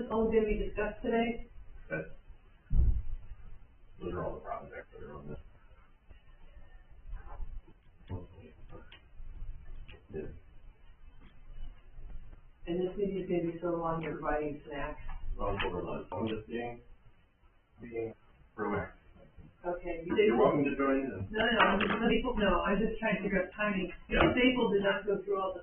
the only thing we discussed today? Those are all the projects that are on this. Yeah. And this meeting is gonna be so long, you're providing snacks. I'm just being proactive. Okay. You're welcome to join in. No, I'm just trying to figure out timing. Yeah. Staples did not go through all the.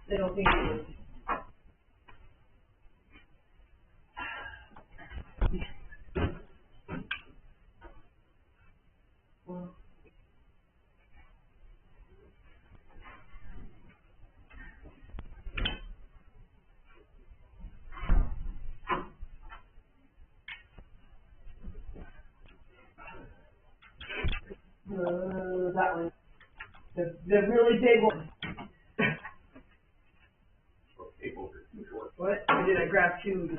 They don't think it was. Well. That one. The really big one. What? Or did I grab two?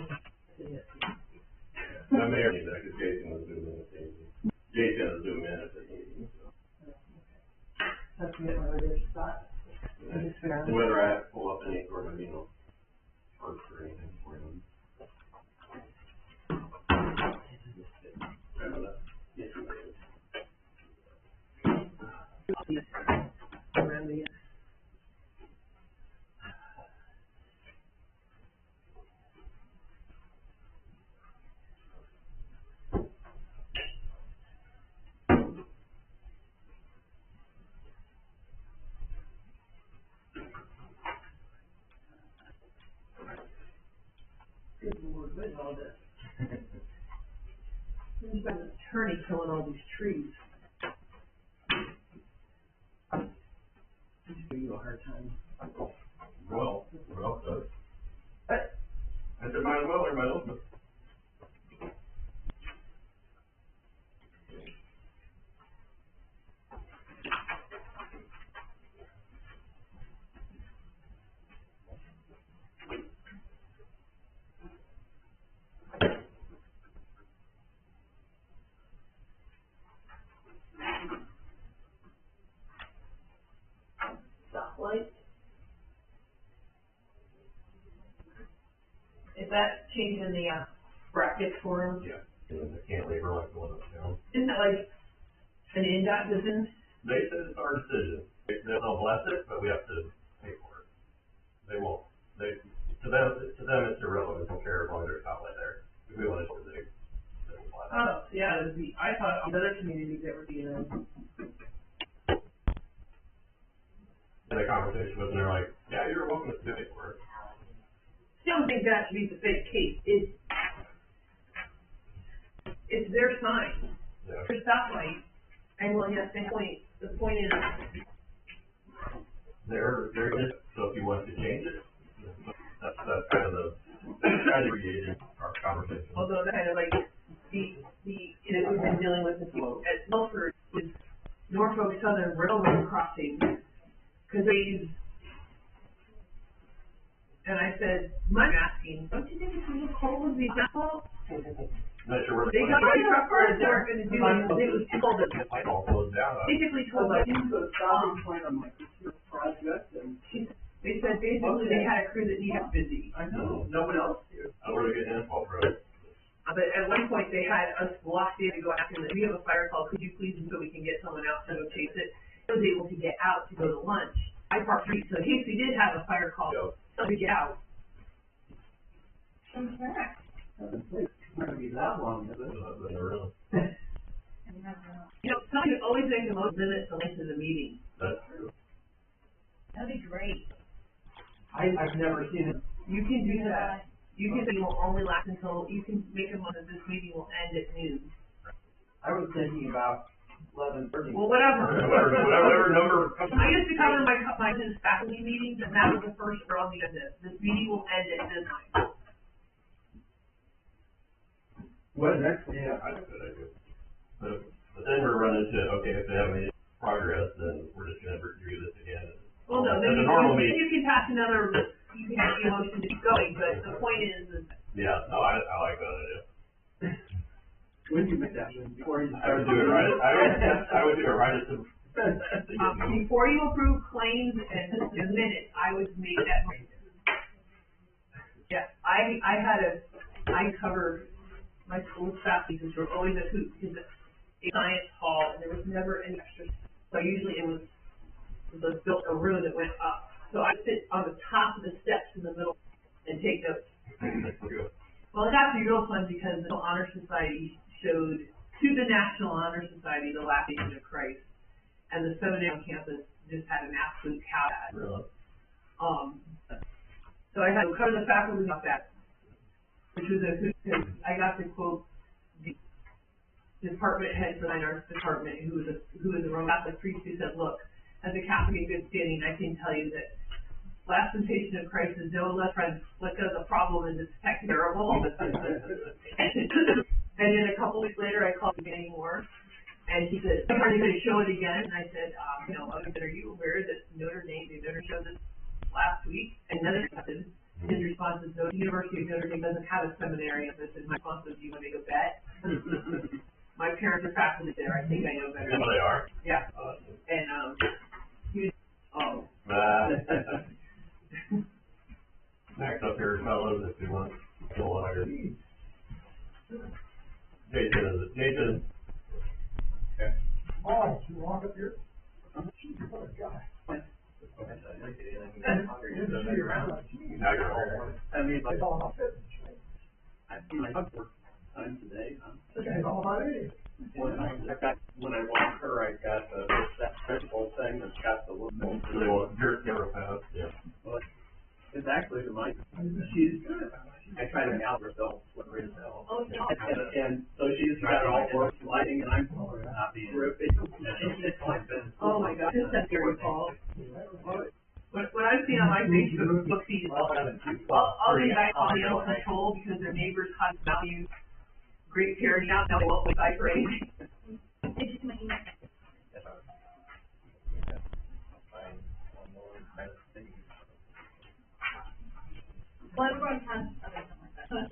I may or need that because Jason was doing it. Jason was doing it at the meeting. So. That's to get my other spot. And whether I have to pull up any sort of, parts or anything for them. Good Lord, what is all this? There's been an attorney killing all these trees. Just give you a hard time. Well, so. I said, might as well, everybody else. Stoplight. Is that changing the brackets for them? Yeah, and the cantilever like the one that's down. Isn't that like an NDOT decision? They said it's our decision. They'll bless it, but we have to pay for it. They won't. To them it's irrelevant. They don't care as long as there's a stoplight there. If we want to do it, they will bless it. Oh, yeah, it would be, I thought on other communities that would be, In a conversation with them, they're like, yeah, you're welcome to pay for it. I don't think that should be the same case. It's their sign. Yeah. Their stoplight. And well, yes, the point is. There is, so if you want to change it, that's kind of the aggregated our conversation. Although that kind of like, we've been dealing with this at Milford with Norfolk Southern Railroad crossings. Cause they use, and I said, I'm asking, don't you think it's a little cold with these assholes? Not sure where They got a truck first, they weren't gonna do it, it was told them. Basically told them. Point on my project and They said basically they had a crew that needed busy. I know, no one else did. Where do we get info from? But at one point they had us locked in to go after them. We have a fire call, could you please, so we can get someone out to go chase it. I was able to get out to go to lunch. I parked street, so in case we did have a fire call, so we get out. It's not gonna be that long, is it? Something always makes the most limit the length of the meeting. That's true. That'd be great. I've never seen it. You can do that. You can say it will only last until, you can make a motion that this meeting will end at noon. I was thinking about 11:30. Well, whatever. Whatever number. I used to cover my faculty meetings, and that was the first for all the business. This meeting will end at this time. What next? Yeah, I think that I do. But then we're running into, okay, if they have any progress, then we're just gonna review this again. Well, no, then as a normal meeting. you can pass another, you can have a motion to keep going, but the point is. Yeah, no, I like that idea. When you make that, before you I start. would do it right. I would do it right at the Before you approve claims and the minutes, I would make that motion. Yeah, I covered my school staff because we're always a hoot, because it's a science hall, and there was never any extra. So usually it was built a room that went up. So I sit on the top of the steps in the middle and take notes. Well, it got to be real fun because the Honor Society showed to the National Honor Society the last Nation of Christ, and the seminary on campus just had an absolute cow at it. Really? So I had to cover the faculty about that, which was because I got to quote the department head for the fine arts department, who was a Roman Catholic priest, who said, "Look, as a Catholic in good standing, I can tell you that last temptation of Christ is no less the problem is it's terrible." And then a couple weeks later, I called him anymore, and he said, "Are you going to show it again?" And I said, "Are you aware that Notre Dame showed this last week?" And then his response is, "No, the University of Notre Dame doesn't have a seminary." And I said, "My response was, do you want to make a bet?" My parents are faculty there. I think I know better. Oh, they are? Yeah. Awesome. And he was, Max up here, fellows, if you want to go on your Jason. Okay. Oh, you walk up here? Gee, what a guy. Now you're on. I mean, It's all about fitness, right? I see my dog work time today, huh? It's all about age. When I walk her, I got that principal thing that's got the little, Dirt never found, yeah. well, it's actually the mic. She's good. I try to help her, so slippery as hell. oh, no. And so she's got all work lighting, and I'm not being ripping. Oh my God, this is very Paul. What I've seen on my Facebook feed is all these guys call animal control because their neighbors had value great parity out, now they won't with cyber age. Well, everyone has something like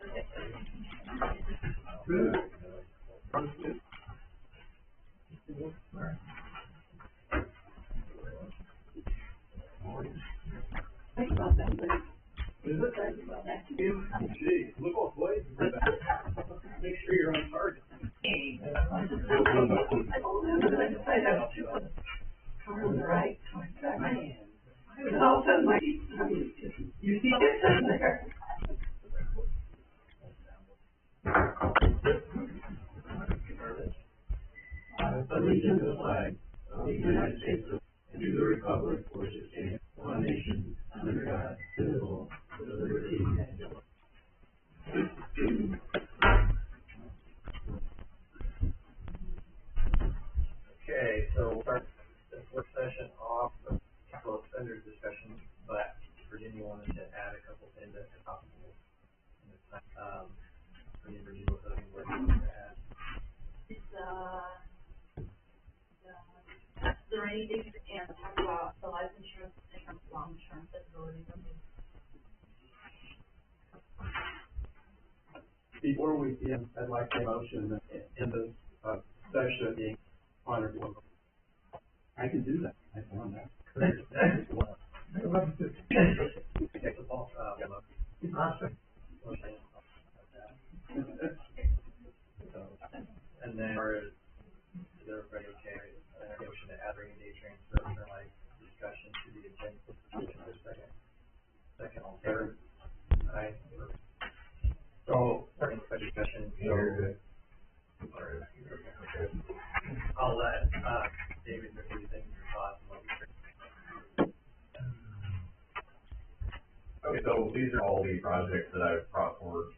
Gee, look both ways. Make sure you're on target. Right. All of a sudden, like, you see this there. Allegiance to the flag of the United States and to the republic for which it stands, one nation, under God, indivisible, with liberty and justice. Okay, so we'll start this work session off with capital expenditures discussion, but Virginia wanted to add a couple things that are possible in this time. Virginia was looking for to add. the rainy days and talk about the life insurance and long-term disability. Before we begin, I'd like to motion that in this session being honored. I can do that. I found that. Take the ball. And then, is everybody okay? Motion to add rainy day transfer for like discussion to the agenda. Second, third. Aye. So, starting with discussion. I'll let David know what you think your thoughts on what we Okay, so these are all the projects that I've brought forward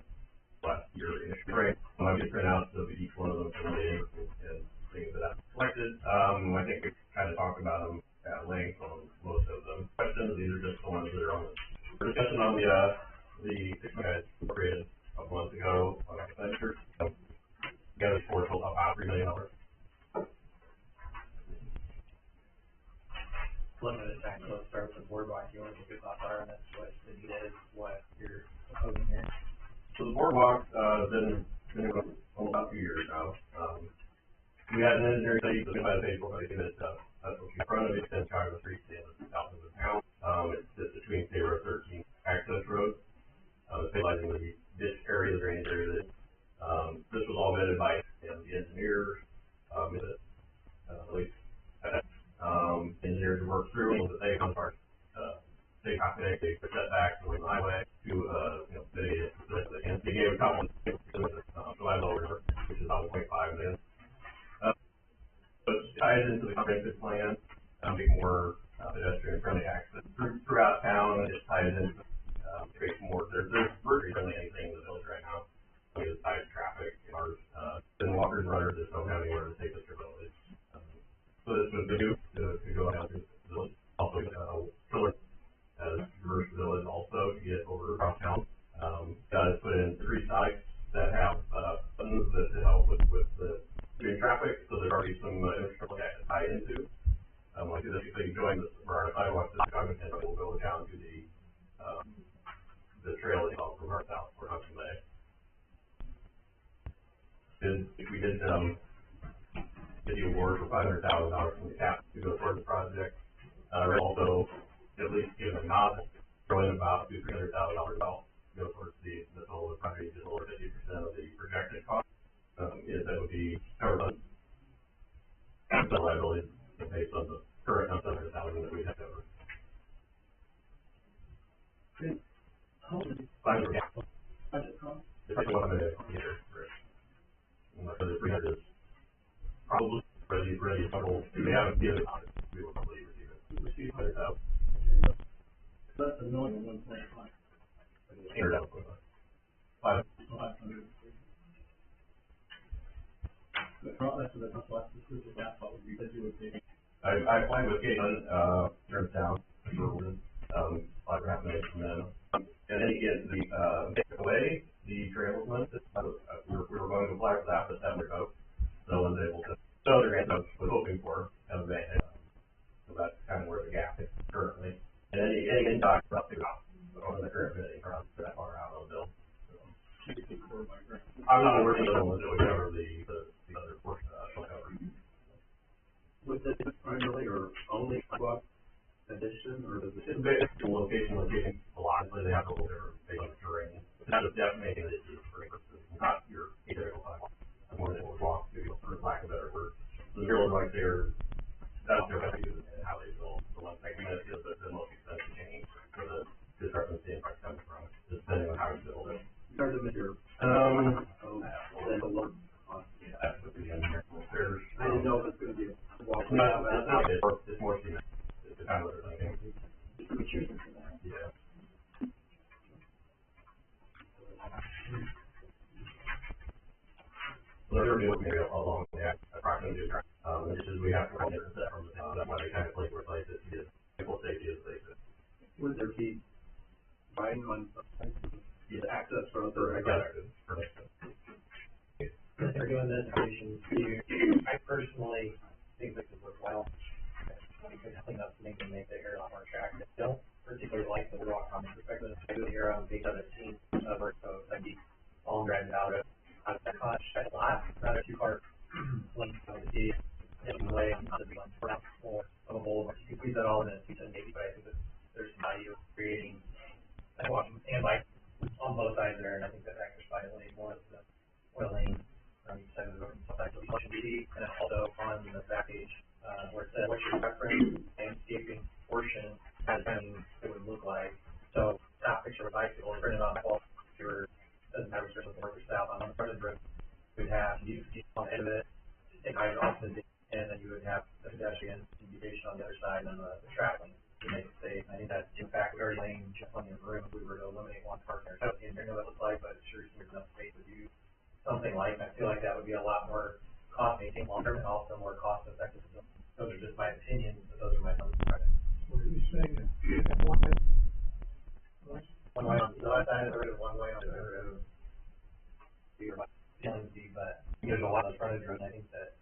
last year in the spring. I'm just print out so that each one of them can relate and things that I've collected. I think we kind of talked about them at length on most of them. Questions, these are just the ones that are on the discussion on the six guys created a couple months ago on expenditures. Together for a total of about $3 million. limited time, so let's start with the boardwalk. You want to get your thoughts are on this, what the need is, what you're proposing here? So the boardwalk, been going on about 2 years now. We had an engineering study, so by the baseball, I think it's, that's what in front of it, then Chicago Street, and south of the town. It's just between State Road 13 access road. Stabilizing the ditch area, the drainage area. This was all vetted by the engineers, engineers who work through, but they come part, they calculate, they put that back to the highway to, mitigate it, and they gave a couple, so I lowered it, which is about 1.5 million. But it ties into the comprehensive plan, make more pedestrian friendly access throughout town, and it ties into, create more, there's virtually really anything in the village right now. It's tied to traffic, cars, and walkers and runners just don't have anywhere to take us to village. So this was the new, to go down to the village, also, Philip as diverse village also to get over across town. Got to put in 3 sites that have, buttons that help with the doing traffic, so there's already some, infrastructure to tie into. Like this, if you join this, for our sidewalk, this cognitive, we'll go down to the trail itself from our south, for Hudson Bay. If we did, get the award for $500,000 from the cap to go towards the project, also at least give a nod, throw in about $200,000-$300,000 to go towards the solar project, just over 50% of the projected cost. That would be covered on the liability based on the current $700,000 that we have covered. How much is budget cost? It's like $100 a year, right? So the 300 is probably ready total. If they haven't given it, we will probably receive 100,000. That's a million, 1.5. 500. That's what the cost is, the gas probably because you would pay. I applied with Caitlin, turns down, like half a million from them. And then again, take away the trails list, we were going to apply for that, but that would go. No one's able to, so the grant I was hoping for, so that's kind of where the gap is currently. And any talk about the on the current bidding, or that far out on the bill. I'm not aware of the other ones that would cover the other portion, cover. Was this primarily or only sidewalk addition, or does it? Based on location, a lot, they have a little different based on the terrain. That is definitely an issue for not your typical sidewalk. More than what walk to, for lack of a better word. The girls right there, that's their value and how they build. The one thing that is the most expensive change for the discrepancy in price comes from, just depending on how you build it. Start to measure. Then the lower cost. That's what the engineer. There's. I didn't know if it's going to be a walk. It's more cement. It's the kind of what they're thinking. We're choosing for that. Yeah. So they're looking at along the approximately, this is, we have to run it from the town, that's why they kind of place where places to get people safety is places. Would there be buying on the access road or? I got it. If they're doing this, I personally think this is worthwhile. We could clean up things and make the area a lot more attractive. Don't particularly like the boardwalk from the perspective. I do here on page 17 of our, so I'd be all dragged out of that cost a lot, not a 2-part link of the D, way, not a big one, or of a whole, you can squeeze that all in a 210 but I think that there's some value of creating sidewalk and bike on both sides there, and I think that access by lane one of the oil lane on each side of the road, so that's what you see, and then also on the back page, where it says what's your preference landscaping portion, as it would look like. So stop picture of bicycle, turn it on wall, your doesn't matter if it's north or south on the front of the road. You would have you on the end of it, take height off the and then you would have the pedestrian indication on the other side and the traveling to make it safe. I think that's in fact very lane, just plenty of room if we were to eliminate one partner. I don't know what it looks like, but it sure seems enough space to do something like. I feel like that would be a lot more cost making long term and also more cost effective. Those are just my opinions, but those are my thoughts. What are you saying? One way on the south side of the road, one way on the other road. But there's a lot of frontage roads, I think that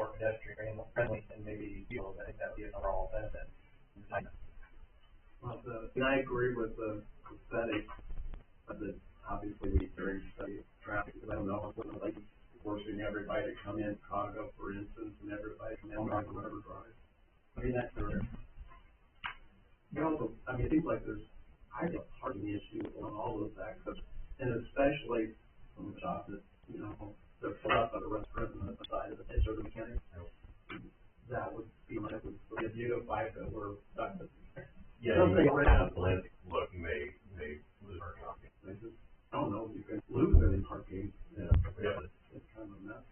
more pedestrian friendly and maybe vehicles, I think that would be an overall benefit. Well, and I agree with the aesthetic, but obviously we very study traffic, because I don't know what the ladies forcing everybody to come in Chicago, for instance, and everybody from Illinois or whatever drive. I mean, that's there. You know, I mean, it seems like there's, I think, a parking issue on all those access, and especially from the shop that, you know, they're put up at a restaurant on the side of the pitch or the mechanic. That would be like, if you go by that, we're stuck with. Yeah, something right now, Atlantic look may lose parking opportunities. I don't know if you can lose any parking. Yeah. It's kind of a mess.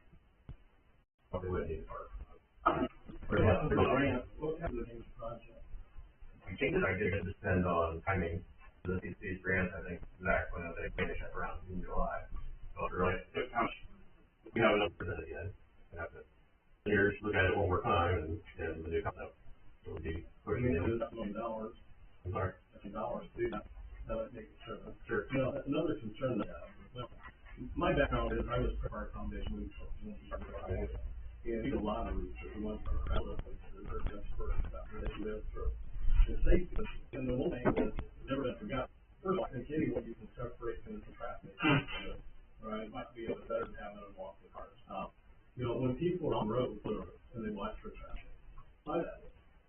Probably wouldn't need to park. What happened to the grant? What happened to the project? I think that I did depend on timing. These grants, I think, Zach, when they finish up around in July. So really, we haven't presented yet. We have to look at it one more time and the new concept. So we'll be pushing it. $1 million. I'm sorry. $1 to do that. That would make it sure. You know, another concern that I have, well, my background is I was our foundation root for 20 years. And we did a lot of research. We went from travel places, or just for stuff that you live through. And safety, and the one thing that's never been forgotten. First of all, I think anyone you can separate into the traffic, right? It might be a little better than having them walk the cars. You know, when people are on the road, and they watch for traffic, my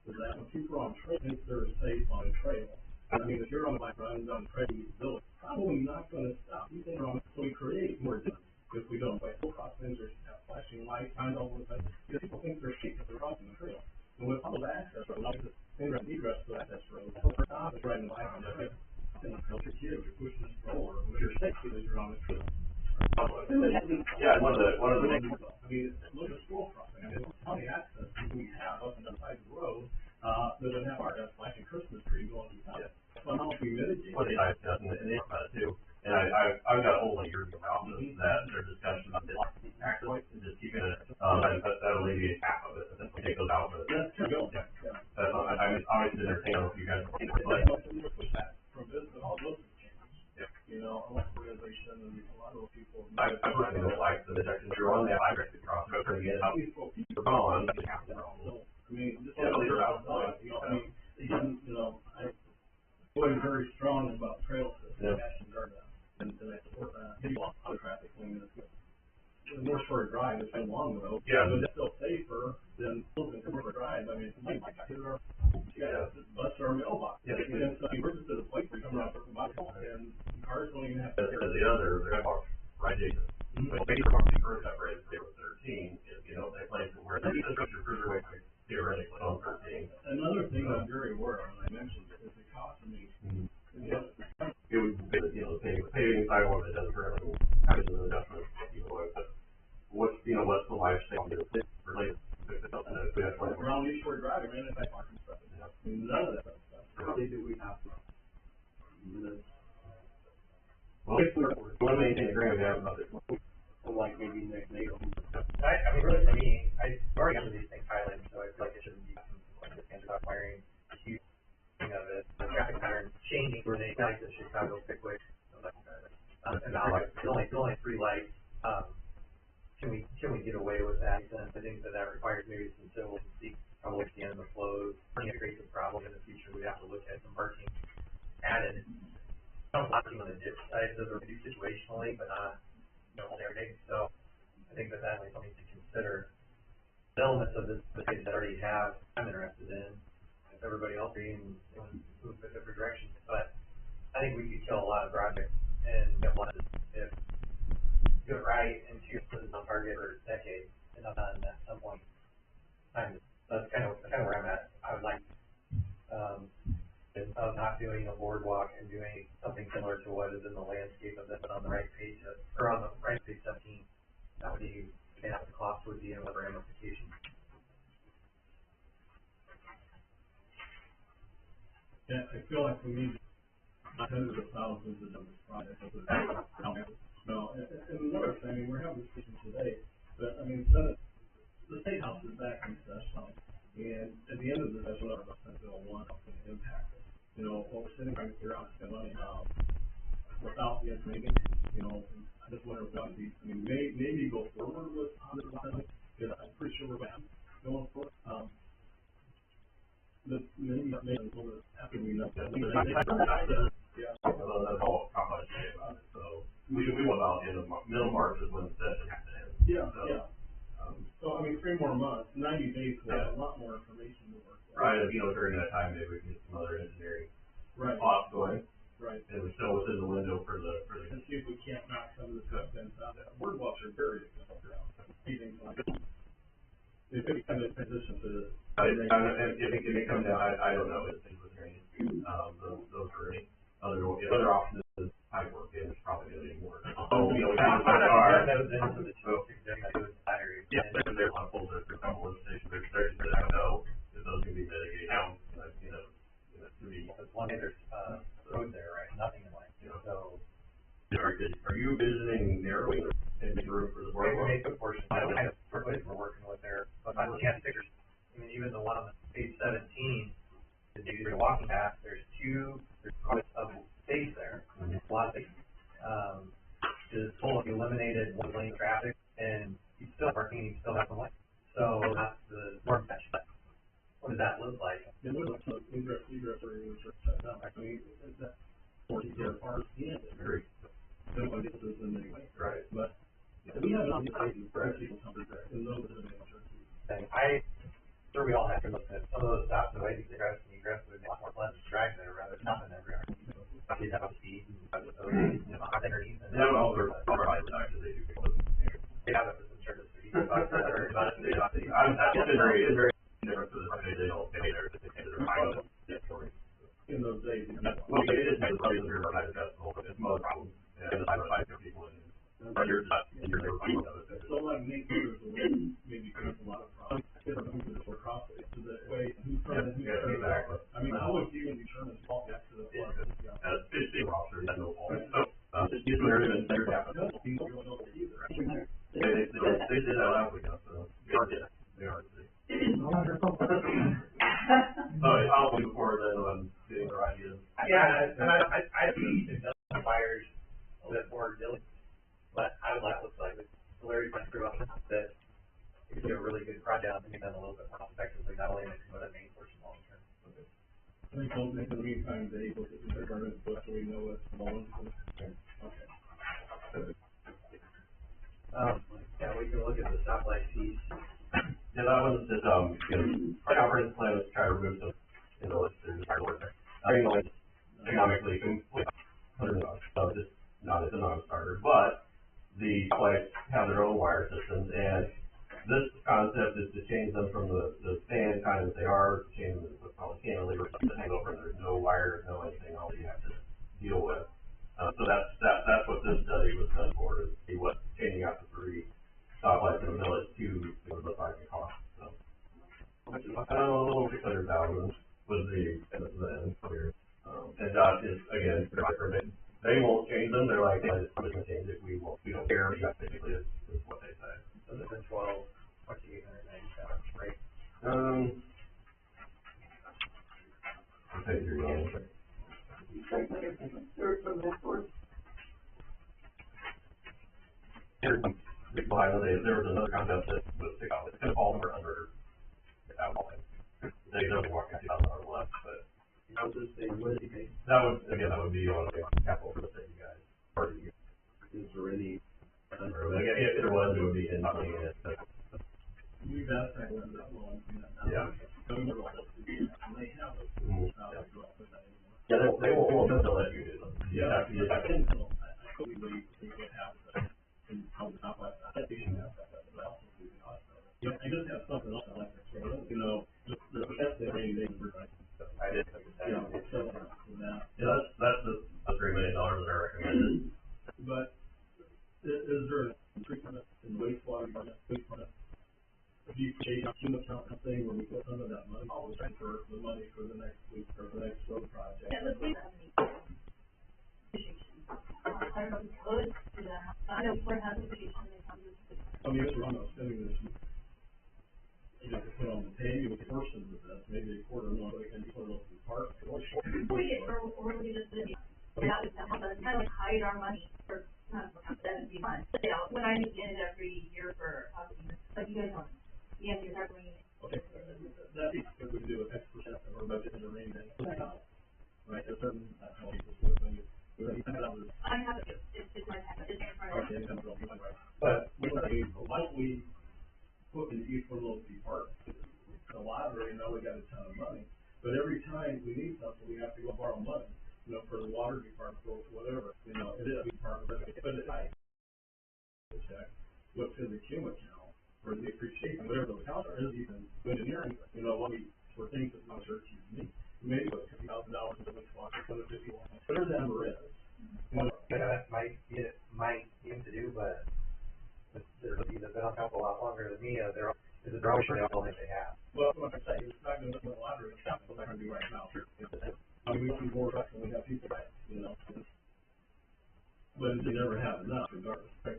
is that when people are on trail, think they're safe on a trail. I mean, if you're on a bike riding down the trail, you're probably not going to stop. You think wrong, so we create more distance if we don't. Like, full crossings or have flashing lights, kind of all the time. Because people think they're safe if they're crossing the trail. And with all the access road, like the ingress and egress to access road, the top is riding a bike on the trail. And if you're kids, you're pushing a stroller, but you're safe because you're on the trail. Yeah, one of the I mean, look at school crossing. I mean, how many access we have up and down the side of the road that doesn't have our flashing Christmas tree going through town. Somehow we mitigate. Well, I discussed and they about it too. And I've got a whole years about this, that their discussion about this actually and just keeping it. That alleviates half of it. And then we take those out. But That's true. Yeah. that's I'm obviously entertaining if you guys Push that from business, all those have changed. Yeah. You know, a lot of organization and a lot of those people. I personally don't like the detection you're on the I-directed cross road to get out. You're gone. You have to go. I mean, just Yeah, these are out. you know, I mean, you know, I was very strong about trail system, National Guard, and I support that. You want other traffic lane is good. The North Shore Drive is so long though. Yeah. But it's still safer than moving North Shore Drive. I mean, my bus or mailbox. Yeah. And so we're just at a place where you come out from my home and cars don't even have to. The other, they're right adjacent. But maybe the property first separated 0-13 is, you know, they place it where they just put your cruiserweight theoretically on 13. Another thing I'm very aware of, and I mentioned it, is the cost of me. It would be, you know, paving sidewalk that doesn't currently have an adjustment, you know, but what's the lifestyle related to it? Around East Shore Drive, I mean, it's like parking stuff. None of that stuff. How do we have to? Well, if we want to maintain the agreement we have about this, Like maybe next NATO. I mean, really, for me, I've already got these things highlighted, so I feel like it shouldn't be like the standard requiring a huge thing of it. The traffic pattern changing for the guys at Chicago Pickwick. And now, like, it's only 3 lights. Can we get away with that? I think that requires maybe some civil and see probably at the end of the flows. It creates a problem in the future. We have to look at some parking added. Some parking on the ditch side does it situationally, but not every day. So I think that is something to consider. The elements of this case that I already have, I'm interested in. If everybody else is move in a different direction, but I think we could kill a lot of projects and get one if you do it right and choose on target for decades and not done at some point. That's kind of where I'm at. I would like of not doing a boardwalk and doing something similar to what is in the landscape of it, but on the right page or on the right page 17. That would be, and what the cost would be and what the ramifications. Yeah, I feel like we need hundreds of thousands of this project. No, and another thing, I mean, we're having this discussion today, but I mean, the State House is back in session, and at the end of the session, our Senate Bill 1 is going to impact it. You know, what we're sitting right here on the money without the information, you know, I just wonder if that would be, I mean, maybe go forward with 100%, because I'm pretty sure we're going forward. But maybe not maybe until after we know that. Yeah. That's all about it. So we want about the end of middle March is when the session has to end. Yeah, So, yeah. So, I mean, 3 more months, 90 days, we'll have a lot more information to work with. right, during that time, maybe we can get some other engineering Right, off going, right. and we're still within the window for the. And see if we can't knock some of the stuff in. Word walks are very expensive now. Anything like it. If it kind of transition to. And if it can come down, I don't know, if things with drainage, those are any other options is pipe work, and it's probably gonna be more. Oh, we have yeah, there's a lot of pulls, there's a couple of stations, there's that I don't know if those can be mitigated, to be. As long as there's, road there, right, nothing in line, so. Are you visiting narrowing and making room for the We boardwalk? make a portion, I don't have roadways we're working with there, but I'm looking at the pictures. I mean, even the one on page 17, if you do a walking path, there's quite of space there, a lot of space. Is totally eliminated one lane traffic, and you still have parking, you still have some lane. So that's the norm patch. What does that look like? It would look like egress areas are shut down. I mean, that, or you get cars in, Very, nobody gets this in anyway. right. But, we have an opportunity for people to come to that, and those are the major keys. And sure we all have to look at some of those stops, the way you egress and egress would be a lot more pleasant to drag there rather than nothing everywhere. You have speed and underneath. Yeah, all their actually, they do. They have it for some service. I'm very different for the they don't pay there, they're fine with it for me. In those days, Well, it is, it's probably the festival, but it's most problems, and I don't like people in, but you're not, and you're never fine with it. so like Nate, there's a way, maybe there's a lot of problems, different things that we're crossing, so that way, who's trying to, Exactly. I mean, how would you determine fault back to the flood? It's the officer, that's no fault, so, just use their, and their capital. No, people don't know that either. They did that last week, so, they are. I'll do before then on getting their ideas. Yeah, and I think it does requires a little bit more diligence, but I would like to look like Larry went through that if you do a really good project, and done a little bit more effectively, not only in the main portion long term. I think in the meantime, they look at the government, so we know what's going on. Okay. Yeah, we can look at the stoplight fees. Yeah, that was just, our comprehensive plan was to try to remove some, there's hard work there. Economically, so just not as a non-starter, but the lights have their own wire systems, and this concept is to change them from the stand kind that they are, to change them to what's called a cantilever, to hang over, there's no wires, no anything, all you have to deal with. So that's what this study was done for, is see what changing out the 3 stoplights in the village to would look like a cost, so. A little 600,000 was the end here. And Josh is, again, they won't change them, they're like, I'm just gonna change it, we don't care, you guys basically is what they say. So there's been 2897, right? I'll take your name. There was another concept that was $6. It's gonna fall under they don't walk $2,000 less, but that would be on capital for the city guys. Is there any? If there was, it would be in money in it. We've asked that one, Yeah. They have it. Yeah, they won't let you do them. Yeah, You have I to. think so. I totally believe they would have that. And how the top like that. I think that's that, but also do the awesome. Yeah, I just have something else I like to say. The best that they were like. I did. Yeah, so that. Yeah, that's the $3 million that I recommended. But is there a treatment in wastewater, depreciation account thing where we put some of that money, always for the money for the next week or the next road project? Yeah, let's leave that. I don't know if we could do that. I know Ford has a petition. I mean, if we're on spending this, to put on the table, the portions of this, maybe a quarter one, but it can be put on the part. Or we just did, that would help us kind of like hide our money for, not for 70 months. Yeah, when I get it every year for, like you guys know, you have to start bringing it. Okay, that'd be good, we do an X% of our budget in the rain day. Right, a certain, that's how people do it, when you I have it, it's my tab, it's in front of me. But like we put in each one of those departments, the library, now we got a ton of money, but every time we need something, we have to go borrow money, you know, for the water department, or whatever, you know, it is a department, but it's like, check what's in the queue account, or the appreciation, whatever those accounts are, is even engineering, you know, what we, for things that my church uses me, maybe it's $50,000 in the water, whatever the number is. That might seem to do, but there's people that have been on council a lot longer than me, they're always showing up on what they have. Well, what I'm saying, it's not going to be a lottery, it's not going to be right now. I mean, we see more trucks than we have people, you know. But they never have enough, regardless. So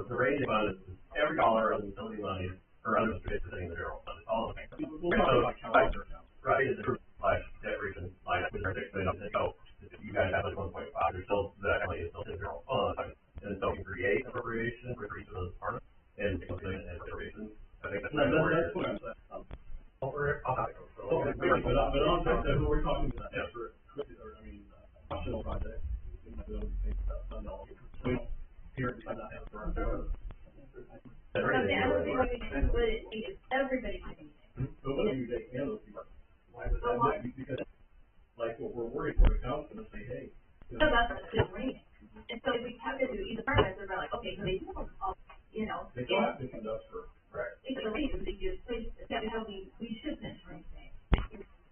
the rating fund is every dollar of the utility money, or under the sitting in the general fund, it's all of it. We'll talk about calendar now. Right, it's a like debt region, like with our $6 million, so if you guys have like 1.5, you're still, that money is still in the general fund, and so you create appropriation for each of those departments, and appropriations, I think that's That's what I'm saying. I'll have to go for a little bit. But on top of that, we're talking about extra, optional projects. We don't think about fund all. We don't hear it, not have for our So the other thing we can split it, is everybody can use it. But what do you take in those departments? Why would that be? Because, like, what we're worried for, the council to say, hey. So that's what's still raining. And so if we have to do either department, they're like, okay, so they do all, you know. They still have to conduct for, right. It's a reason they just, that how we should finish anything.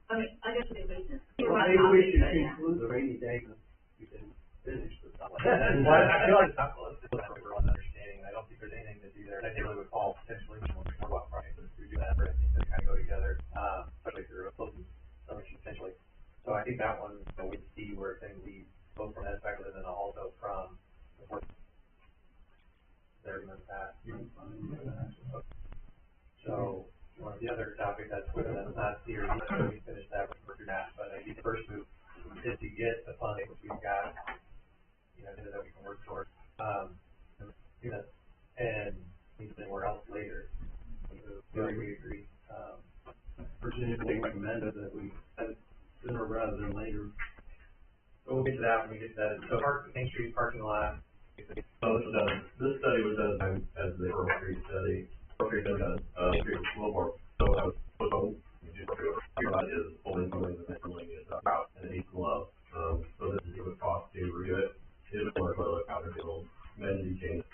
I mean, I guess we just. Well, maybe we should include the rainy day, because we can finish the stuff. Well, I feel like it's not close to we're on understanding, I don't think there's anything to do there, and I think it would fall potentially more about prices, we do that, but I think they kind of go together, especially if you're closing summer potentially. So I think that one, you know, we'd see where things lead, both from that perspective and then also from the work. There, that. So, the other topic that's not here, we finished that, we're through that, but I think the first move is to get the funding, which we've got, you know, that we can work towards, you know, and anywhere else later. We agree. Virginia, they recommended that we have it sooner rather than later. So we'll get to that when we get to that. So Main Street parking lot. So this study was done as the Earl Street study. Earl Street done, a little more, so I was put on, is only going to the route and it needs love. So this is what it costs to review it. It was more toilet powder, it'll amenity change,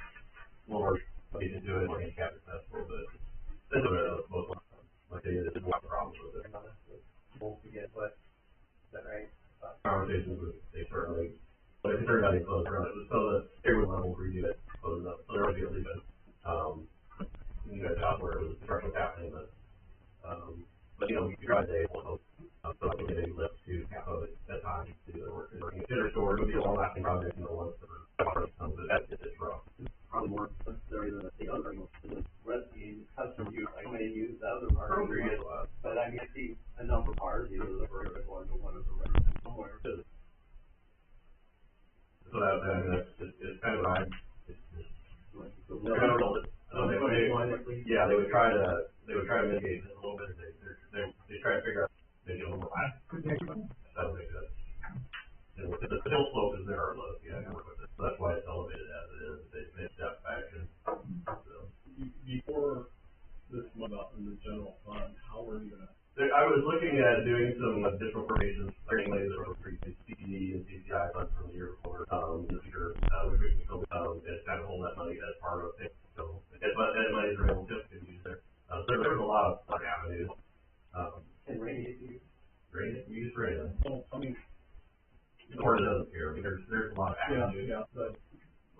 more, you can do it, more handicap accessible, but this is most of like they did, this is what the problem with it. We'll get what, is that right? Conversations with, they certainly, but if it turned out they closed around, it was so that everyone level review it, closed up, so they're already leaving. You know, job where it was construction happening, but you know, you try to say, well, so I can get a lift to that time to do the work. Consider store, it would be a long lasting project, you know, once but that's just rough. Probably more necessary than the other, the rest of the custom use, I may use the other part, but I mean, I see a number of parts, either the vertical or the one of the resident somewhere. So that's just, it's kind of right. Yeah, they would try to mitigate this a little bit. They try to figure out maybe a little more. That would make sense. The hill slope is there, or low, yeah, I can work with it. So that's why it's elevated as it is. They made that fashion. So. Before this went up in the general fund, how are you gonna? I was looking at doing some additional appropriations, mainly the CPD and CCI funds from the year before, in the future, which we and kind of hold that money as part of it. So, that money is available just to use there. So there's a lot of avenues. And rainy, We use radio. Well, I mean. The board doesn't care. I mean, there's a lot of avenues. Yeah, but,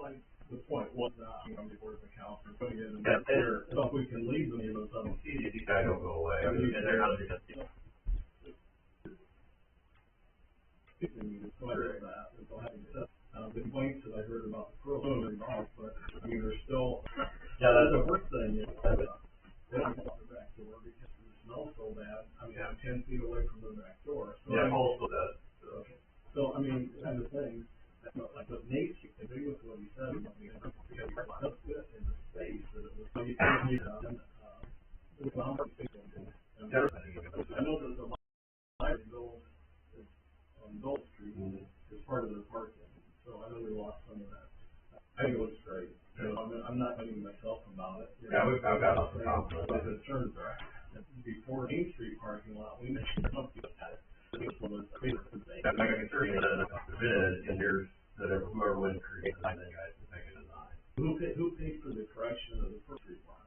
like, the point was not, on the board of accounts, we're putting it in there, so if we can leave them, even some. CCI don't go away. I mean, and they're not just, you know. The complaints that I heard about the pro, but, I mean, there's still, Yeah, that's the worst thing is, they don't go out the back door because the smell's so bad, I mean, I'm 10 feet away from the back door. So yeah, also does. So, I mean, kind of thing, like what Nate, I agree with what he said, about the, because we're not good in the space, that it was, so you can't need, the boundary space. I know there's a lot of goals on Gold Street, as part of My concerns are, before Main Street parking lot, we mentioned something about that. This one was a big thing. That's my concern, is that the bid, and there's, that whoever wins creates the design, then guys can pick a design. Who paid for the correction of the First Street lot?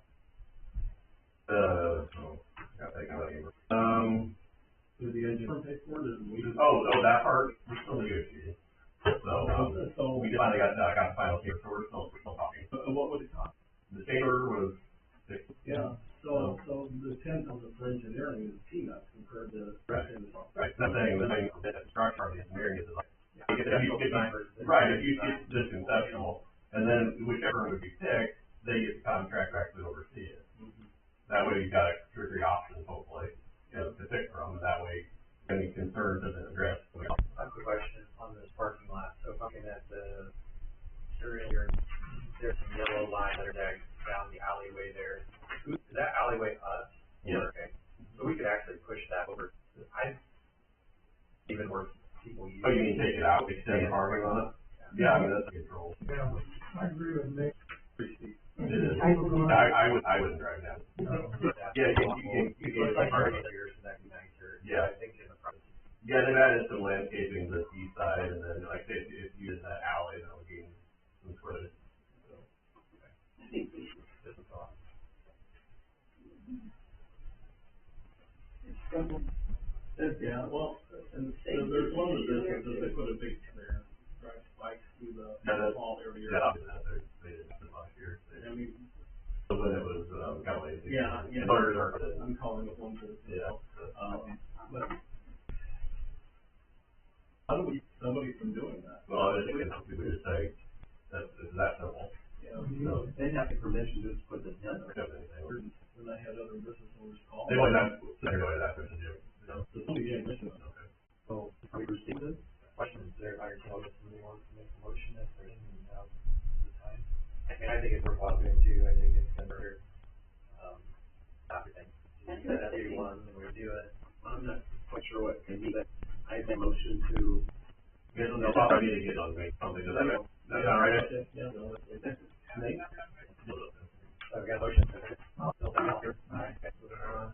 Got that kind of number. Did the engineer pay for it, or we? That part, we're still negotiating. So, we finally got the final tier, so we're still talking. What would it cost? The chamber was $6. Yeah, so the 10,000 for engineering is peanuts compared to the rest of the. Right, I'm saying the structure of the engineering is like, if you get this conceptual, and then whichever would be picked, they get the contractor actually oversee it. That way you've got 2 or 3 options, hopefully, to pick from, and that way any concerns have been addressed. I have a question on this parking lot. So if I'm looking at the earlier, there's some yellow line that are down the alleyway there. Is that alleyway us? Yeah. Okay. So we could actually push that over. Even where people use. Oh, you mean take it out, extend the parking on it? Yeah, I mean, that's a control. Yeah, I agree with Nick. It is. I wouldn't drive down. Yeah, you can Like parking. years, and that'd be nicer. Yeah. I think in the front. Yeah, they've added some landscaping to the east side, and then like if you use that alley, that would gain some footage. So. Just a thought. Yeah, well, and so there's one of the businesses, they put a big there, drive spikes through the wall every year. Yeah, they did it last year. I mean, When it was kind of lazy. yeah, I'm calling it one business. Yeah. But how do we stop somebody from doing that? Well, I think we would say it's that simple. Yeah, So, They have the permission to just put this in. when I had other business owners call. they might not say really that person do. So somebody gave permission. Okay. So, have we received it? Questions there, I tell if somebody wants to make a motion if there's any, the time. I mean, I think it's worthwhile doing too. I think it's better, everything. That be one, and we do it. I'm not quite sure what can be that. I have a motion to. You guys don't know if I need to get on me, something to that. That's all right. Yeah. Nate? So we got a motion. Alright, moving on.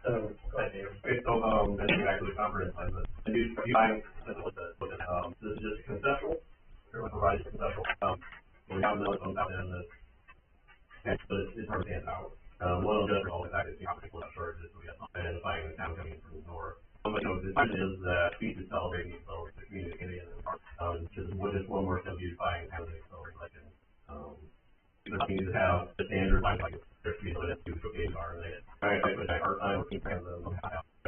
So, go ahead, David. Okay, so, then you back to the comprehensive plan, but you buying, this is just conceptual, everyone provides conceptual, we have those on top end that, but it's hard to hand out. One of the other always active, without shortages, so we have identifying the town coming from the north. But, the question is that we should celebrate the community in the park, just one more step beautifying kind of accelerate, like, you need to have the standard, like, there's people that do cookies are, and they, I hard time looking for them,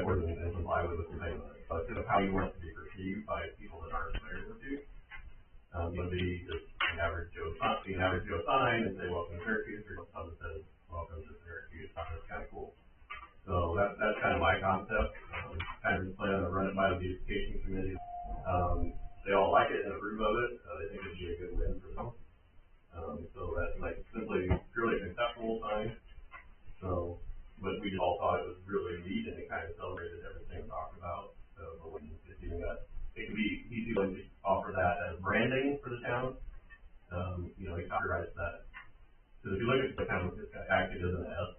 more than comply with what you're saying, but how you want it to be perceived by people that aren't familiar with you. You want to be just an average Joe sign, and say, welcome to Syracuse, or something that says, welcome to Syracuse, that's kind of cool. So that's kind of my concept, kind of plan to run it by the beautification committee. They all like it and approve of it, they think it'd be a good win for them. So that's like simply purely conceptual sign. So, but we just all thought it was really neat and it kind of celebrated everything we talked about. So, but when it's even that, it could be easy to offer that as branding for the town. They copyright that. So if you look at the town, this guy acted as an S,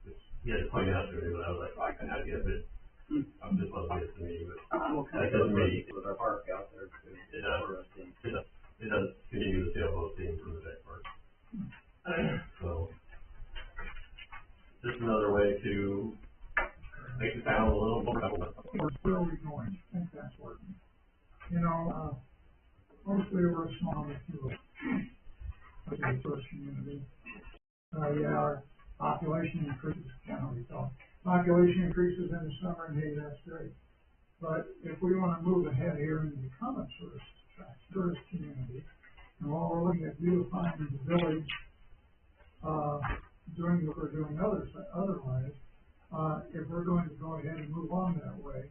which he had to point out to me, but I was like, I can have it. I'm just wasn't it to me, but that doesn't mean With our park out there, too. it does continue to sell those things from the deck park. So, just another way to make the town a little more relevant. Where are we going? I think that's working. Mostly we're a small community, which is the first community. Our population increases, population increases in the summer, and hey, that's great. But if we want to move ahead here and become a tourist community, and while we're looking at beautifying the village, doing what we're doing otherwise, if we're going to go ahead and move on that way,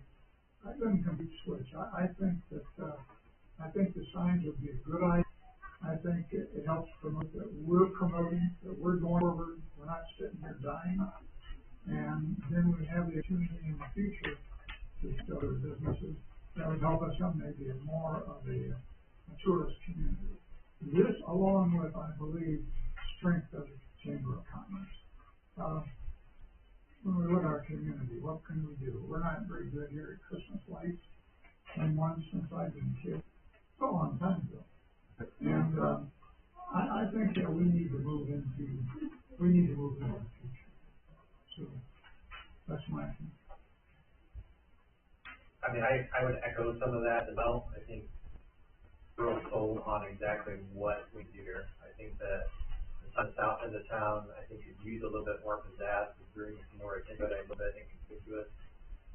I couldn't complete switch. I think the signs would be a good idea. I think it helps promote that we're promoting, that we're going forward, we're not sitting here dying. And then we have the opportunity in the future to start other businesses that would help us become maybe more of a tourist community. This, along with, I believe, strength of the Chamber of Commerce. When we look at our community, what can we do? We're not very good here at Christmas lights, and one since I've been a kid, it's a long time ago. And, I think that we need to move into the future. So, that's my opinion. I mean, I would echo some of that as well. I think we're all sold on exactly what we do here. I think that on the south end of town, I think could use a little bit more pizzazz, could bring some more attention, but a little bit inconspicuous.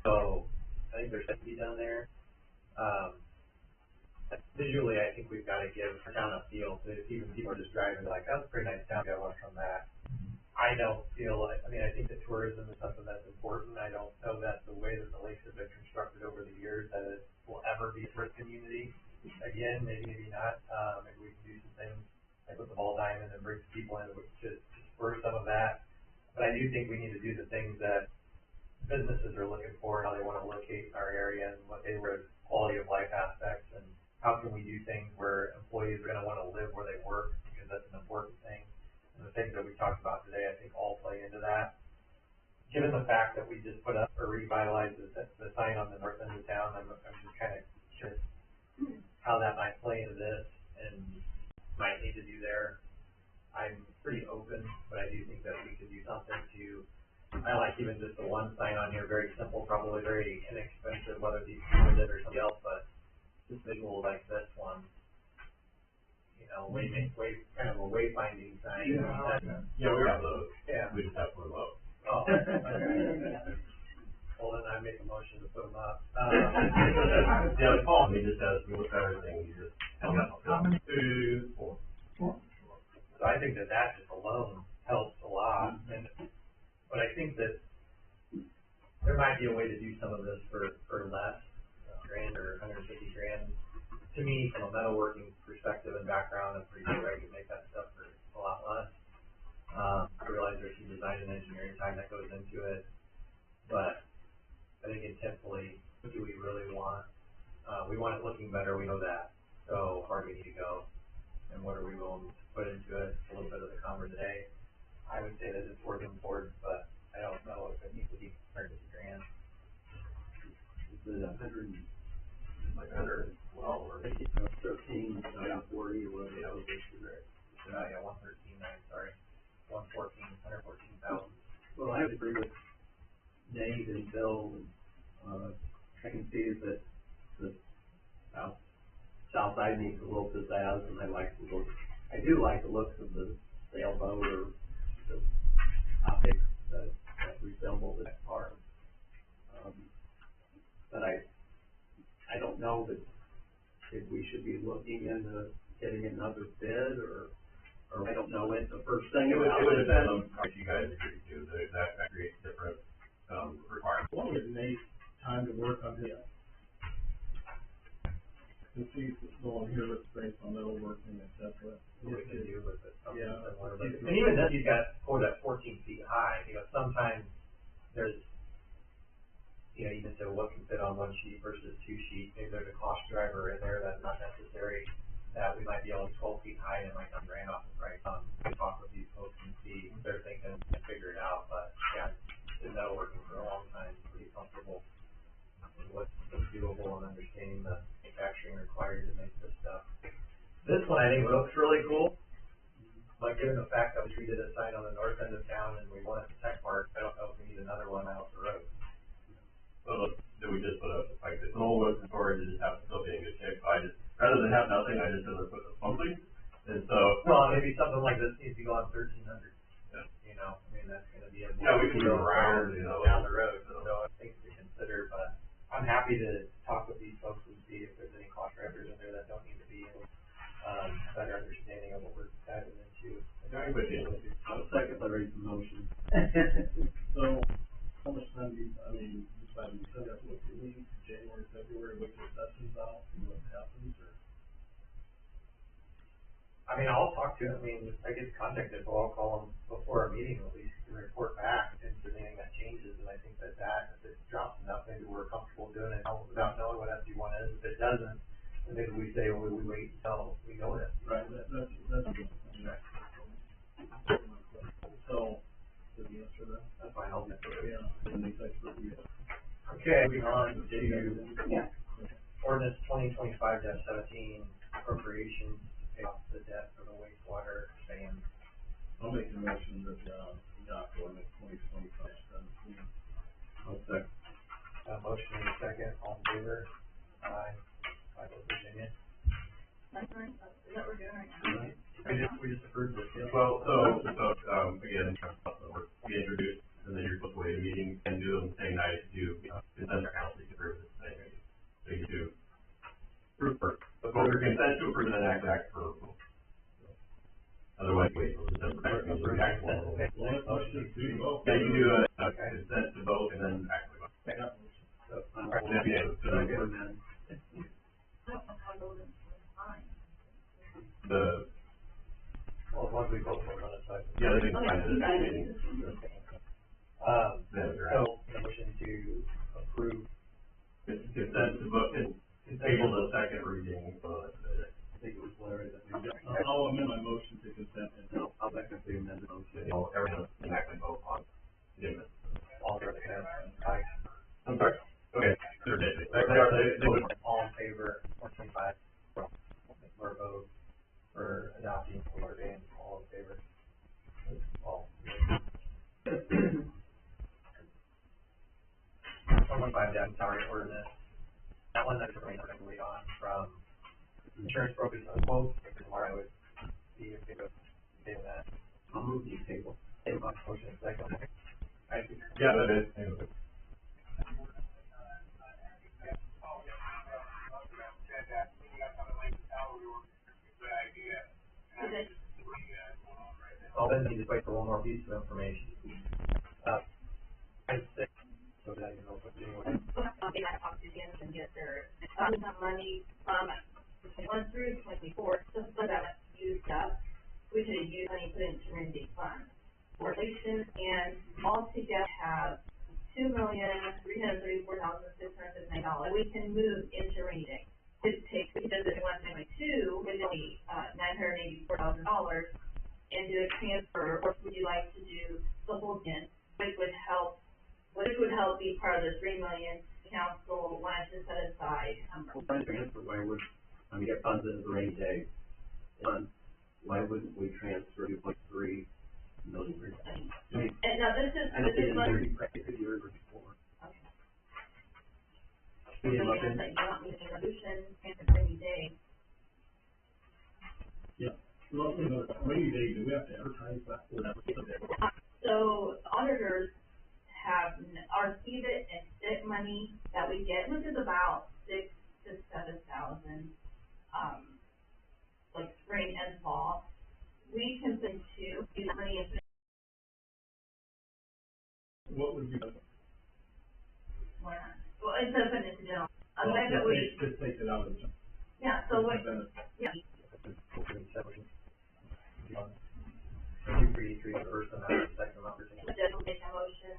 So, I think there's something to be done there. Visually, I think we've got to give our town a feel, so if even people are just driving, like, that's a pretty nice town, I want to come back. I don't feel like, I mean, I think that tourism is something that's important. I don't know that the way that the lakes have been constructed over the years, that it will ever be a tourist community. Again, maybe not. Maybe we can do some things like with the ball diamond and bring some people in to spur some of that. But I do think we need to do the things that businesses are looking for, and how they want to locate in our area, and what they were quality of life aspects, and how can we do things where employees are going to want to live where they work, because that's an important thing. And the things that we talked about today, I think all play into that. Given the fact that we just put up or revitalized the sign on the north end of town, I'm just kind of curious how that might play into this and might need to do there. I'm pretty open, but I do think that we could do something to, I like even just the one sign on here, very simple, probably very inexpensive, whether it be with it or somebody else, but just visual like this one. Kind of a wayfinding sign. Yeah, we have those. Yeah. We just have to put them up. Oh, okay. Well, then I make a motion to put them up. Yeah, Paul, he just has, we look at everything, he just, How many? 2, 4. So I think that just alone helps a lot, but I think that there might be a way to do some of this for less, $100,000 or $150,000. To me, from a metalworking perspective and background, I'm pretty sure I could make that stuff for a lot less. I realize there's some design and engineering time that goes into it, but I think intensely, what do we really want? We want it looking better, we know that. So far we need to go, and what are we willing to put into it? A little bit of the conver today. I would say that it's working towards, but I don't know if it needs to be $150,000. It's been 100, Like 112 or 13, 40, or whatever that was issued, right? Yeah, 113, sorry. 114,000. Well, I would agree with Nate and Bill, I can see that the south side needs a little pizzazz, and I do like the looks of the sailboat or the optics that resemble that part. But I don't know that if we should be looking into getting another bid, or I don't know what the first thing It would about it. depend on how you guys agree to, that creates different, requirements. Why don't we give Nate time to work on his, and see if it's going here with based on metalworking, et cetera. What we can do with it. Yeah. And even then, you've got quote at 14 feet high, sometimes there's, even so what can fit on one sheet versus 2 sheets, maybe there's a cost driver in there that's not necessary, that we might be able to 12 feet high, and it might come grand off the price. We talk with these folks and see if they're thinking and figure it out, but yeah, been metalworking for a long time, pretty comfortable with what's doable and understanding the manufacturing required to make this stuff. This one I think looks really cool, but given the fact that we did a sign on the north end of town and we want it to tech park, I don't know if we need another one out the road. So, do we just put up, like, this whole wood storage and just have it still be in good shape? So I just, rather than have nothing, I just put something, and so. Well, maybe something like this needs to go on 1300. Yeah. I mean, that's gonna be a. Yeah, we can go around, down the road, so things to consider, but I'm happy to talk with these folks and see if there's any cost drivers in there that don't need to be in, better understanding of what we're diving into. I'll second Larry's motion. So, how much time do you, decide we send out what you need, January, February, what your session's out, and what happens, or? I'll talk to him, I get contacted, so I'll call him before our meeting at least to report back if there's anything that changes, and I think that if it drops enough, maybe we're comfortable doing it without knowing what SB1 is. If it doesn't, then maybe we say, well, we wait until we know what SB1 is. Right, that's good. So, did you answer that? That's fine, I'll get it. Yeah. And these experts, yeah. Okay, moving on to ordinance 2025-17, appropriations to pay off the debt for the wastewater ban. I'll make a motion that, adopt ordinance 2025-17. I'll second. Motion and a second, all in favor? Aye. I vote Virginia. That's right, is that what we're doing right now? We just approved this, yeah. Well, again, we introduced, and then you're supposed to wait a meeting and do them the same night as you, consent or council, you can approve it the same meeting. So you do approve first, but your consent to approve and then act for approval. Otherwise, wait until December, act for approval. Motion to do both. Yeah, you can do a consent to vote and then act for vote. Yeah. Second amendment. I don't know how those are fine. The, Well, once we vote on it, so. yeah, they can Okay, find it you at got the it. meeting. Then you're out. So, the motion to approve. Consent to vote and table the second reading, so that's it. I think it was Larry that made that. I'll amend my motion to consent and. No, I'll second the amendment motion. Everyone can actually vote on it. All in favor? Aye. I'm sorry, okay, they're different. All in favor, 425, or vote for adopting the water ban, all in favor? All. 115 salary ordinance. That one that's going to wait on from insurance brokers on quote, tomorrow I would see if they go pay that. I'll move the table. Motion second. I think. Yeah, that is. Okay. I'll then need to wait for one more piece of information. I think, so that you know, but anyway. They might talk to Janice and get their, some money from 21 through 24, just so that it's used up. We could have used money put into community funds. Relation and altogether have $2,334,659 we can move into rainy day. It takes, because it went to two, with only, $984,000 and do a transfer, or would you like to do the whole thing, which would help be part of the $3 million council wanted to set aside. Well, transfer, why would, get funds into the rainy day fund, why wouldn't we transfer 2.3 million? And now this is, And it's this is in like, the year before. okay. Need a So motion? you want me to make a resolution, transfer rainy day. Yeah, well, rainy day, do we have to advertise that for that? So auditors have our CVIT and SIT money that we get, which is about 6,000 to 7,000, like spring and fall. We can send to use money and What would be? why not? Well, it doesn't put it into general. Well, Unless yeah, we, just take it out of the. yeah, so what, yeah. 233 the first amount, second amount, The judge will make a motion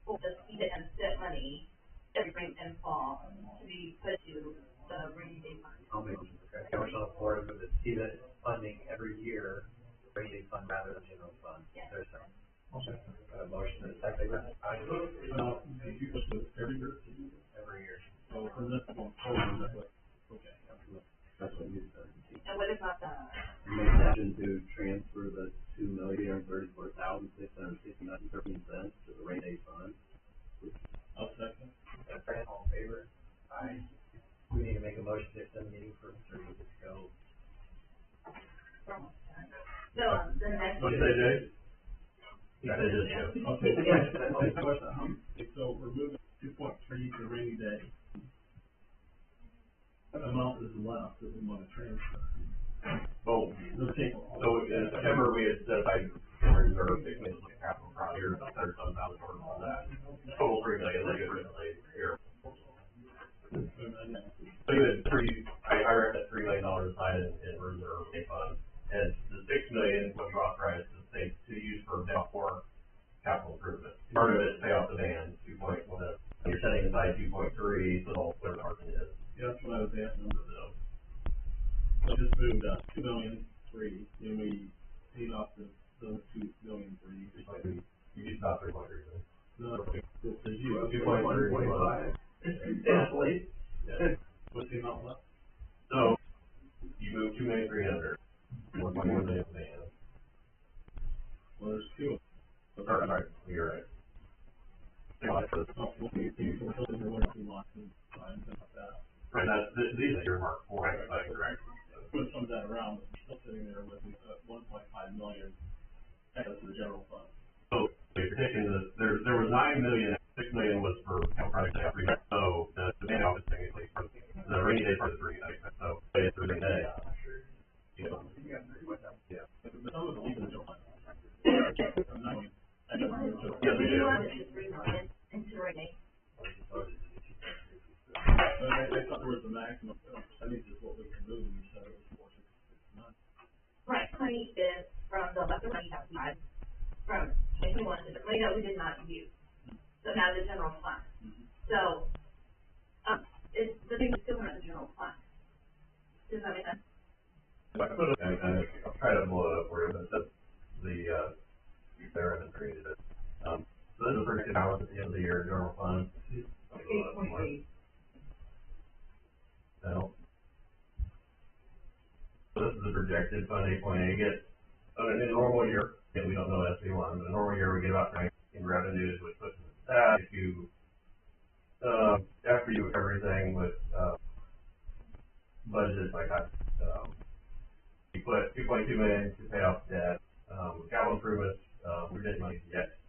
for the CVIT and SIT money every spring and fall to be put to the rainy day fund. I'll make it. Okay, motion on the floor for the CEDA funding every year, rainy day fund rather than general fund. Yeah. There's a motion and a second. Did you just do it every year? Every year. So from this one forward, that's what, okay. That's what you said. And what about the, Make a motion to transfer the $2,034,659.13 to the rainy day fund. I'll second. Second, all in favor? Aye. We need to make a motion to extend the meeting for 30 minutes to go. so, the next. What did they do? That is it, yeah. Okay, yeah, question, so we're moving 2.3 to rainy day. What amount is left that we want to transfer? Well, The table. so in September, we had set aside in reserve, it was like capital project, about $30,000 towards all that. Total $3 million, like originally here. So you had I read that $3 million aside in reserve fund, and the $6 million was authorized to the state to use for capital improvement. Part of it is pay off the van, 2.1, you're setting aside 2.3, so whatever part it is. Yeah, that's what I was asking. So just moved $2,000,003, and we paid off the Did you? 1.5. Definitely. Yeah. What's the amount left? So, you move 2,300,000, 1.1 million bands. Well, there's two. Sorry, you're right. Oh, well, we're building the one or two lots and signs and like that. Right, these are earmarked for, right, correct. Put some of that around, but we're still sitting there with, 1.5 million excess to the general fund. So, if you're taking this, there was 9 million, 6 million was for project after, so the main office technically, the rainy day part is rainy day, so it's a rainy day. Yeah. Yeah. But some of the legal general fund. I'm not going. Yeah, we do. Into rating. But I thought there was a maximum percentage is what we can move, and you said it was 469. Right, money is from the left money that we had from 2021 to the money that we did not use. So now the general fund. So, it's, the thing is still not the general fund. Does that make sense? I'll try to blow it up for you, but it says there and created it. So this is a projected balance at the end of the year, general fund. 8.8. So this is the projected fund, 8.8, get, in a normal year, and we don't know SB1, but in a normal year, we get about 9 in revenues, which puts us at, if you, after you do everything with, budgets like that, you put 2.2 million to pay off debt, capital improvements, we're getting money yet.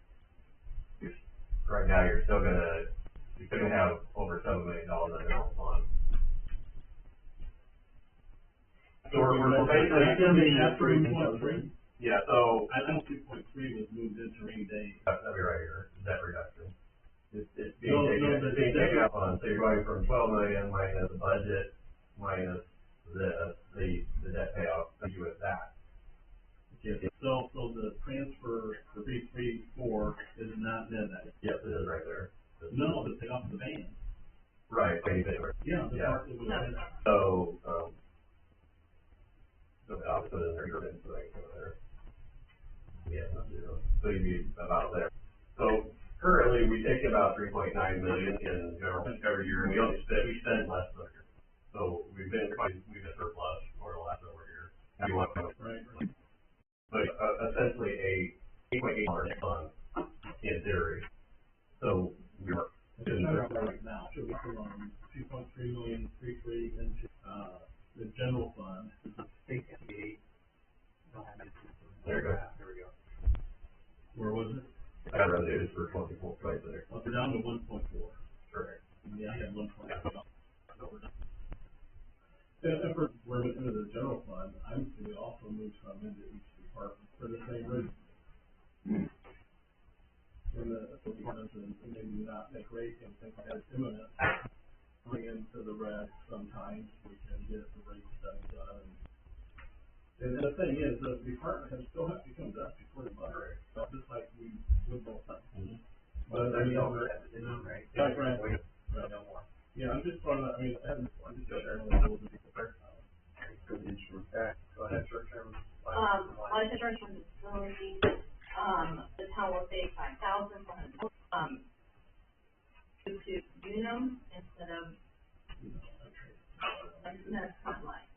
Right now, you're still gonna have over $7 million in the general fund. So we're basically, yeah, so. I think 2.3 was moved into rainy day. That'd be right here, debt reduction. It's being No, taken, taken up on, so you're going from 12 million minus the budget, minus the debt payoff, so you with that. Okay, so the transfer for 334 is not net that. Yes, it is right there. No, the pay off the van. Right, Yeah, the yeah. part that was in it. So, I'll put it in there, you're in, so there. Yeah, not zero. So you'd be about there. So currently, we take about 3.9 million in general every year, and we spend less than a year. So we've been surplus for the last over years. We want to, Right. but essentially a 8.8 fund in theory. So we're Right now, so we put on 2.3 million, 3.3 into, the general fund. there you go. There we go. Where was it? I got revenues for 24 right there. Well, we're down to 1.4. Correct. Yeah, I had 1.4. So we're done. If we're into the general fund, I'm going to also move some into each department for the same reason. When the departments and maybe not make rate and think that's imminent, bring into the red sometimes, we can get the rate study done. And the thing is, the department has still have to come to us before the budget, so just like we would both have. But I mean, Right. right. No more. Yeah, I'm just trying to, I'm just sharing with those people. Okay, go ahead, short term. Life insurance from the facility, the town will pay 5,000, due to Unum instead of, that's fund line.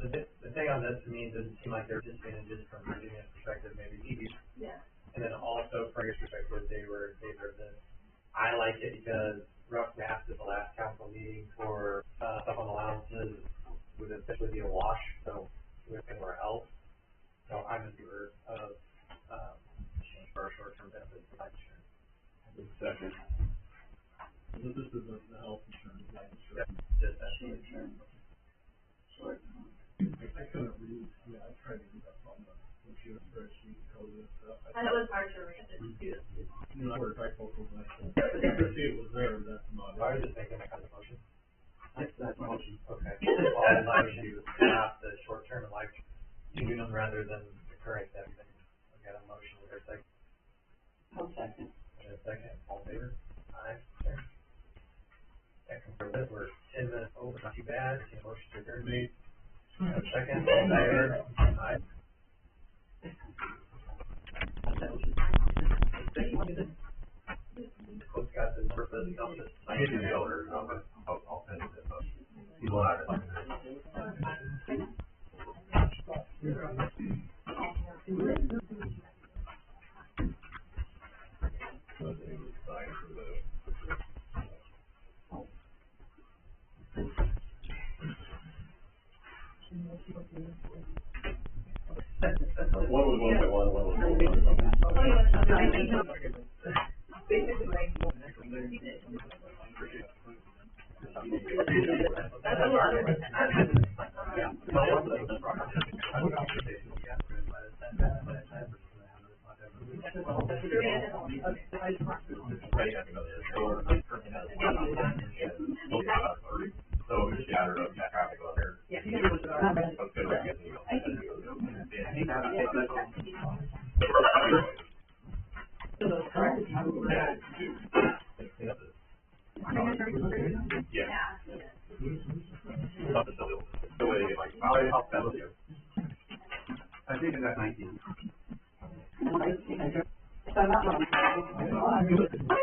The thing on this, to me, doesn't seem like they're disadvantages from a Virginia's perspective, maybe easy. Yeah. And then also from your perspective, they were in favor of this. I like it because roughly after the last council meeting for, stuff on allowances would essentially be a wash, so with anywhere else. So I'm in favor of, change for our short-term benefits for life insurance. Second. This is the health insurance, life insurance. Just that insurance. I couldn't read, I tried to read that on the computer spreadsheet, code and stuff. I know it's hard to read it too. I were typos and I see it was there, that's not. So I was just making that kind of motion. That's my motion. Okay. All I like to adopt the short-term and life unum rather than the current everything. I've got a motion with our second. I'll second. And a second, all in favor? Aye. Okay. That confirms it. We're 10 minutes over, not too bad. Any motion to adjourn? Made. Second, all in favor? Aye. That was What's got the purpose of this? I give you the owner's number, I'll send it, but he's one out of One was 1.1, one was 1.1. Basically, like, that's a lot of it. So we just gathered up that traffic on there. Yeah. So those cars, Yeah. The way they get like, I'll tell you. I think I got 19. So I'm not wrong.